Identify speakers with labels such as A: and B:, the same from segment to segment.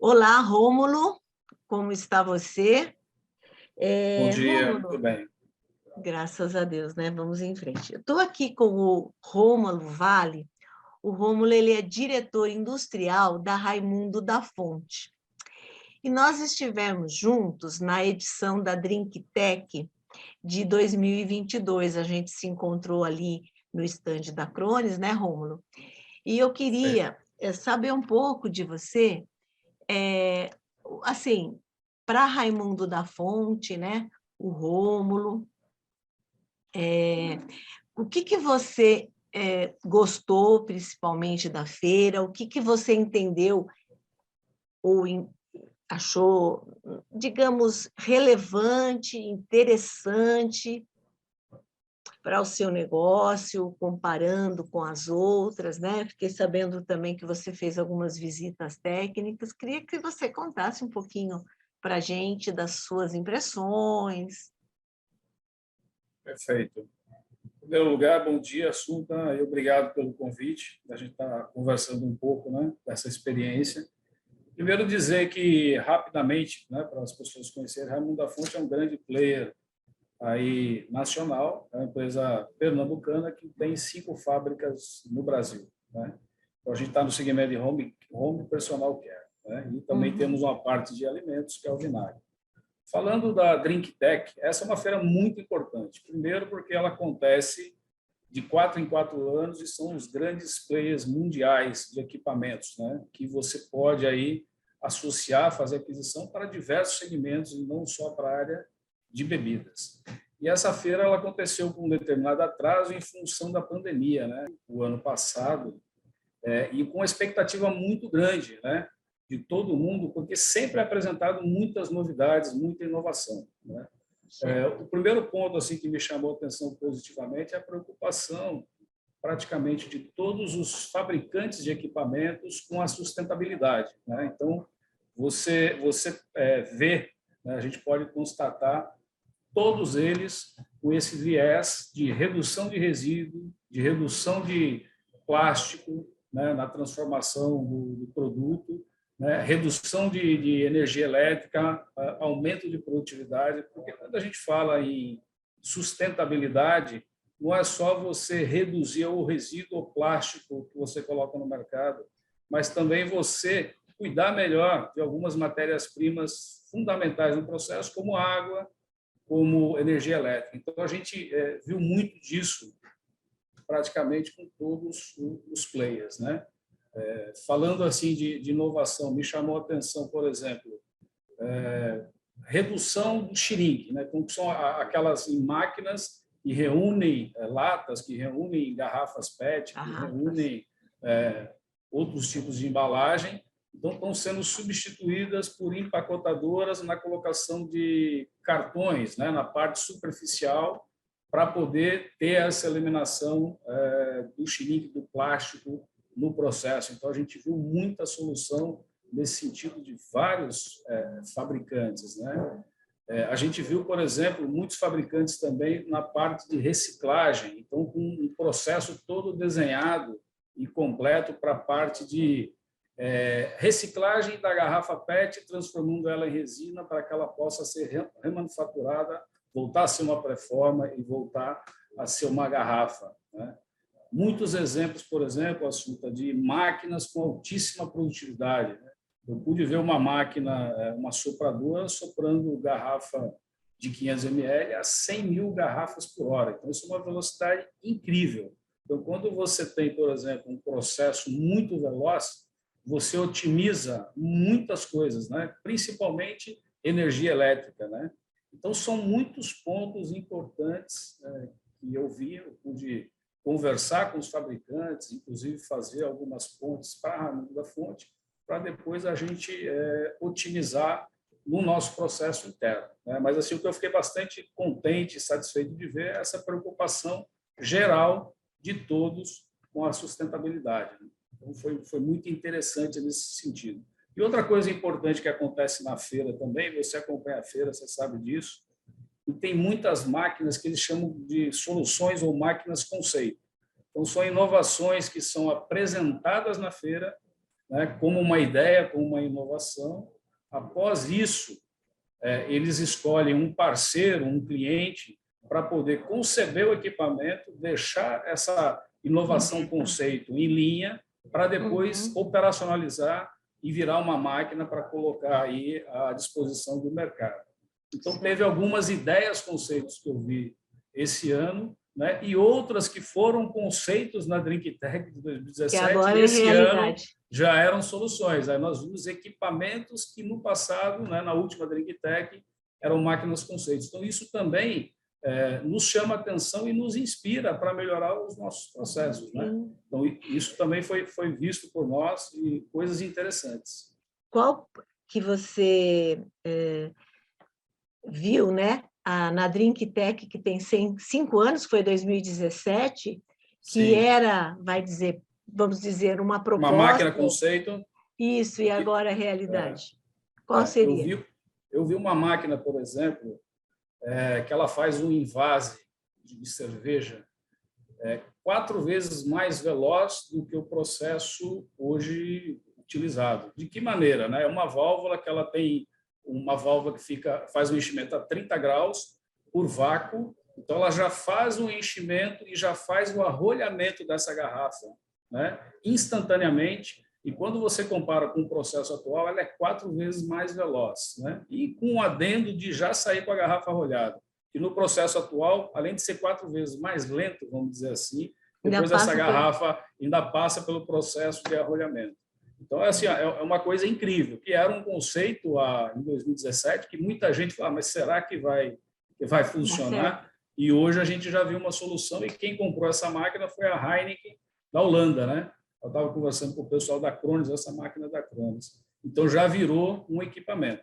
A: Olá, Rômulo, como está você?
B: Bom dia, muito
A: Rômulo,
B: bem.
A: graças a Deus, né? Vamos em frente. Eu estou aqui com o Rômulo Vale. O Rômulo, ele é diretor industrial da Raimundo da Fonte. E nós estivemos juntos na edição da Drink Tech de 2022. A gente se encontrou ali no estande da Crones, né, Rômulo? E eu
B: Perfeito.
A: queria saber um pouco de você. É, assim, para Raimundo da Fonte, né? O Rômulo, o que você gostou principalmente da feira? O que você entendeu ou achou, digamos, relevante, interessante para o seu negócio, comparando com as outras, né? Fiquei sabendo também que você fez algumas visitas técnicas. Queria que você contasse um pouquinho para a gente das suas impressões.
B: Perfeito. Em primeiro lugar, bom dia, Assunta, e obrigado pelo convite. A gente está conversando um pouco, né, dessa experiência. Primeiro dizer que, rapidamente, né, para as pessoas conhecerem, Raimundo da Fonte é um grande player aí nacional, é uma empresa pernambucana que tem 5 fábricas no Brasil, né? Então, a gente está no segmento de home personal care, né? E também temos uma parte de alimentos, que é o vinagre. Falando da Drink Tech, essa é uma feira muito importante. Primeiro, porque ela acontece de 4 em 4 anos e são os grandes players mundiais de equipamentos, né? Que você pode aí associar, fazer aquisição para diversos segmentos e não só para a área de bebidas. E essa feira ela aconteceu com um determinado atraso em função da pandemia, né? O ano passado, e com uma expectativa muito grande, né? De todo mundo, porque sempre é apresentado muitas novidades, muita inovação, né? O primeiro ponto assim que me chamou a atenção positivamente é a preocupação praticamente de todos os fabricantes de equipamentos com a sustentabilidade, né? Então você vê, né, a gente pode constatar todos eles com esse viés de redução de resíduo, de redução de plástico, né, na transformação do produto, né, redução de energia elétrica, aumento de produtividade, porque quando a gente fala em sustentabilidade, não é só você reduzir o resíduo plástico que você coloca no mercado, mas também você cuidar melhor de algumas matérias-primas fundamentais no processo, como água, como energia elétrica. Então, a gente viu muito disso praticamente com todos os players, né? Falando assim de inovação, me chamou a atenção, por exemplo, redução do shrink, né? Como são aquelas máquinas que reúnem latas, que reúnem garrafas PET, que reúnem outros tipos de embalagem. Então, estão sendo substituídas por empacotadoras na colocação de cartões, né, na parte superficial, para poder ter essa eliminação do shrink, do plástico no processo. Então, a gente viu muita solução nesse sentido de vários fabricantes, né? A gente viu, por exemplo, muitos fabricantes também na parte de reciclagem, então, com um processo todo desenhado e completo para a parte de reciclagem da garrafa PET, transformando ela em resina para que ela possa ser remanufaturada, voltar a ser uma pré-forma e voltar a ser uma garrafa, né? Muitos exemplos, por exemplo, Assunta, de máquinas com altíssima produtividade, né? Eu pude ver uma máquina, uma sopradora, soprando garrafa de 500 ml a 100 mil garrafas por hora. Então, isso é uma velocidade incrível. Então, quando você tem, por exemplo, um processo muito veloz, você otimiza muitas coisas, né? Principalmente energia elétrica, né? Então, são muitos pontos importantes que eu vi, eu pude conversar com os fabricantes, inclusive fazer algumas pontes para a Raimundo da Fonte, para depois a gente otimizar no nosso processo interno, né? Mas assim, o que eu fiquei bastante contente e satisfeito de ver é essa preocupação geral de todos com a sustentabilidade, né? Então, foi muito interessante nesse sentido. E outra coisa importante que acontece na feira também, você acompanha a feira, você sabe disso, e tem muitas máquinas que eles chamam de soluções ou máquinas conceito. Então, são inovações que são apresentadas na feira, né, como uma ideia, como uma inovação. Após isso, eles escolhem um parceiro, um cliente, para poder conceber o equipamento, deixar essa inovação conceito em linha, para depois operacionalizar e virar uma máquina para colocar aí à disposição do mercado. Então, teve algumas ideias, conceitos que eu vi esse ano, né? E outras que foram conceitos na DrinkTech de 2017,
A: que agora
B: e esse
A: realidade.
B: ano já eram soluções. Aí nós vimos equipamentos que no passado, né, na última DrinkTech, eram máquinas conceitos. Então, isso também nos chama atenção e nos inspira para melhorar os nossos processos, né? Então, isso também foi visto por nós e coisas interessantes.
A: Qual que você viu, né? Na DrinkTech, que tem 5 anos, foi 2017, que era, vamos dizer, uma proposta...
B: Uma máquina conceito.
A: Isso, e agora a realidade. Qual seria?
B: Eu vi uma máquina, por exemplo, que ela faz um invase de cerveja 4 vezes mais veloz do que o processo hoje utilizado. De que maneira, né? É uma válvula que ela tem uma válvula que faz um enchimento a 30 graus por vácuo, então ela já faz o enchimento e já faz o arrolhamento dessa garrafa, né, instantaneamente. E quando você compara com o processo atual, ela é 4 vezes mais veloz, né? E com o adendo de já sair com a garrafa arrolhada. E no processo atual, além de ser 4 vezes mais lento, vamos dizer assim, depois essa garrafa ainda passa pelo processo de arrolhamento. Então, assim, é uma coisa incrível, que era um conceito em 2017 que muita gente fala, mas será que vai funcionar? E hoje a gente já viu uma solução, e quem comprou essa máquina foi a Heineken da Holanda, né? Eu estava conversando com o pessoal da Krones, essa máquina da Krones. Então, já virou um equipamento.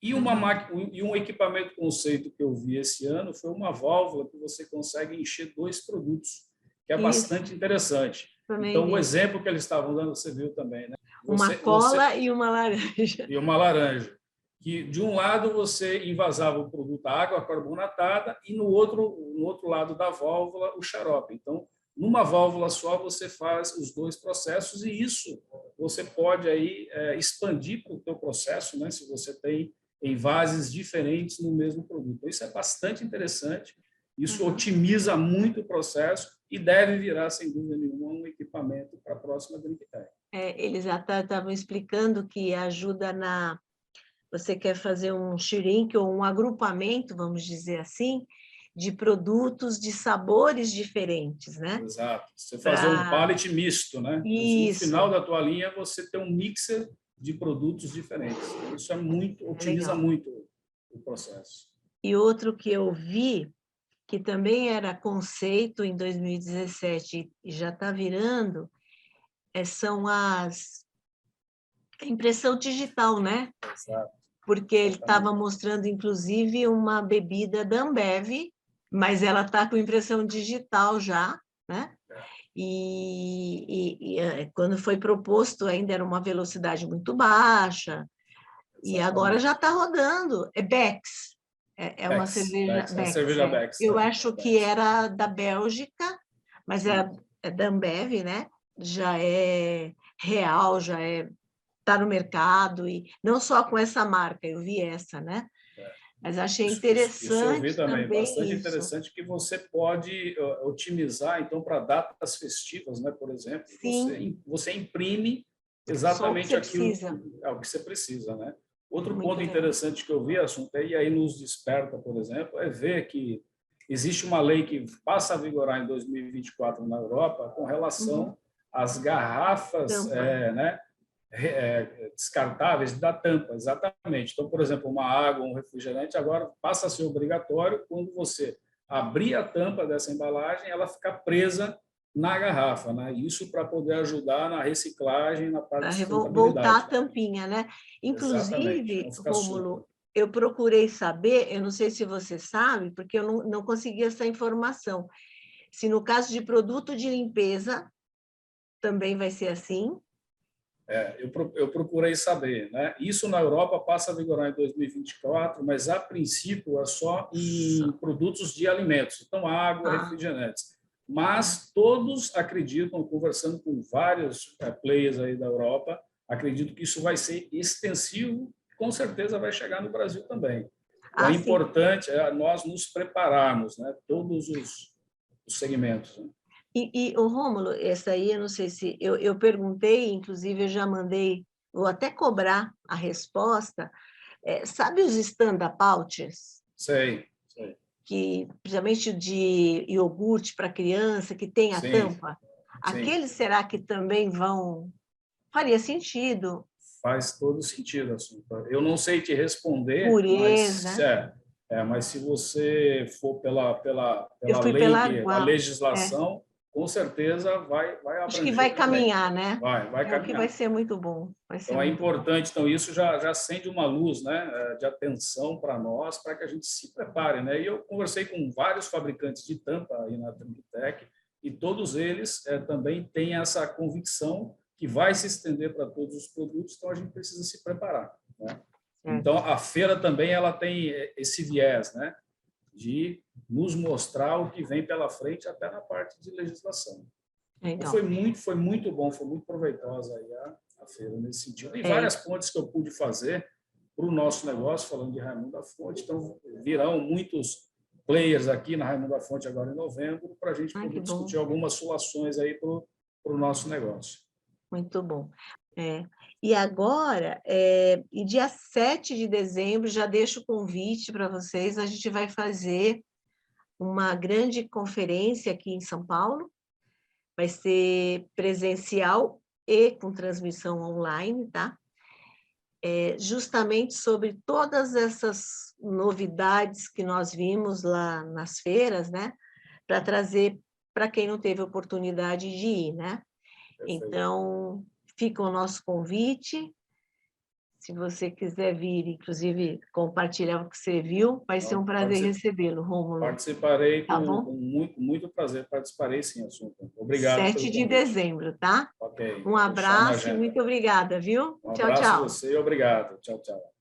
B: E um equipamento conceito que eu vi esse ano foi uma válvula que você consegue encher 2 produtos, que é bastante interessante. Então, o exemplo que eles estavam dando, você viu também, né?
A: Uma cola e uma laranja.
B: E uma laranja. Que, de um lado, você invasava o produto, a água carbonatada, e no outro lado da válvula, o xarope. Então, numa válvula só, você faz os 2 processos, e isso você pode aí expandir para o teu processo, né? Se você tem envases diferentes no mesmo produto. Então, isso é bastante interessante, isso otimiza muito o processo e deve virar, sem dúvida nenhuma, um equipamento para a próxima DrinkTech.
A: Eles até estavam explicando que ajuda você quer fazer um shrink ou um agrupamento, vamos dizer assim, de produtos de sabores diferentes, né?
B: Exato. Você fazer um pallet misto, né?
A: Isso.
B: No final da tua linha, você tem um mixer de produtos diferentes. Isso otimiza muito o processo.
A: E outro que eu vi, que também era conceito em 2017 e já está virando, são a impressão digital, né?
B: Exato.
A: Porque ele estava mostrando, inclusive, uma bebida da Ambev, mas ela está com impressão digital já, né? E quando foi proposto, ainda era uma velocidade muito baixa, e agora já está rodando. É Beck's, é uma cerveja Beck's.
B: Cerveja Beck's.
A: Eu acho que era da Bélgica, mas é da Ambev, né? Já é real, já está no mercado, e não só com essa marca, eu vi essa, né? Mas achei interessante. Isso eu vi também,
B: bastante interessante, que você pode otimizar, então, para datas festivas, né? Por exemplo, você imprime exatamente aquilo que você precisa, né? Outro ponto interessante que eu vi, Assunta, e aí nos desperta, por exemplo, é ver que existe uma lei que passa a vigorar em 2024 na Europa com relação às garrafas, né, descartáveis da tampa, exatamente. Então, por exemplo, uma água, um refrigerante, agora passa a ser obrigatório quando você abrir a tampa dessa embalagem, ela fica presa na garrafa, né? Isso para poder ajudar na reciclagem, na parte de sustentabilidade.
A: Voltar a tampinha, né? Inclusive, Rômulo, eu procurei saber, eu não sei se você sabe, porque eu não consegui essa informação, se no caso de produto de limpeza também vai ser assim.
B: Eu procurei saber, né? Isso na Europa passa a vigorar em 2024, mas a princípio é só em produtos de alimentos, então água, refrigerantes. Mas todos acreditam, conversando com vários players aí da Europa, acredito que isso vai ser extensivo, com certeza vai chegar no Brasil também. Então, é
A: Sim.
B: importante nós nos prepararmos, né? Todos os segmentos. Né?
A: E o Rômulo, essa aí, eu não sei se... Eu perguntei, inclusive eu já mandei, vou até cobrar a resposta. Sabe os stand-up-outers?
B: Sei.
A: Que, principalmente de iogurte para criança, que tem a
B: Sim,
A: tampa.
B: sim.
A: Aqueles, será que também vão... Faria sentido?
B: Faz todo sentido, Assunta. Eu não sei te responder,
A: Purês,
B: mas,
A: né?
B: mas se você for pela
A: Eu fui
B: lei,
A: pela
B: a
A: Água.
B: legislação, com certeza vai
A: Acho que
B: abranger
A: vai
B: também.
A: caminhar, né?
B: Vai
A: É o que vai
B: caminhar.
A: ser muito bom. Vai ser
B: Então, é
A: muito bom.
B: importante, então, isso já acende uma luz, né, de atenção para nós, para que a gente se prepare. Né? E eu conversei com vários fabricantes de tampa aí na Trinitec, e todos eles também têm essa convicção que vai se estender para todos os produtos, então a gente precisa se preparar. Né? Então, a feira também ela tem esse viés, né, de nos mostrar o que vem pela frente até na parte de legislação.
A: Então,
B: Foi muito bom, foi muito proveitosa aí a feira nesse sentido. E várias pontes que eu pude fazer para o nosso negócio, falando de Raimundo da Fonte. Então, virão muitos players aqui na Raimundo da Fonte agora em novembro para a gente poder discutir algumas soluções aí para o nosso negócio.
A: Muito bom. E agora, e dia 7 de dezembro, já deixo o convite para vocês, a gente vai fazer uma grande conferência aqui em São Paulo, vai ser presencial e com transmissão online, tá? Justamente sobre todas essas novidades que nós vimos lá nas feiras, né? Para trazer para quem não teve oportunidade de ir, né?
B: Perfeito.
A: Então, fica o nosso convite. Se você quiser vir, inclusive, compartilhar o que você viu, vai ser um prazer recebê-lo, Rômulo.
B: Participarei
A: tá
B: com muito prazer. Participarei, sim, Assunta. Obrigado
A: 7 de dezembro, tá?
B: Ok.
A: Um abraço e muito obrigada, viu?
B: Um
A: Tchau,
B: abraço a
A: tchau.
B: você e obrigado. Tchau, tchau.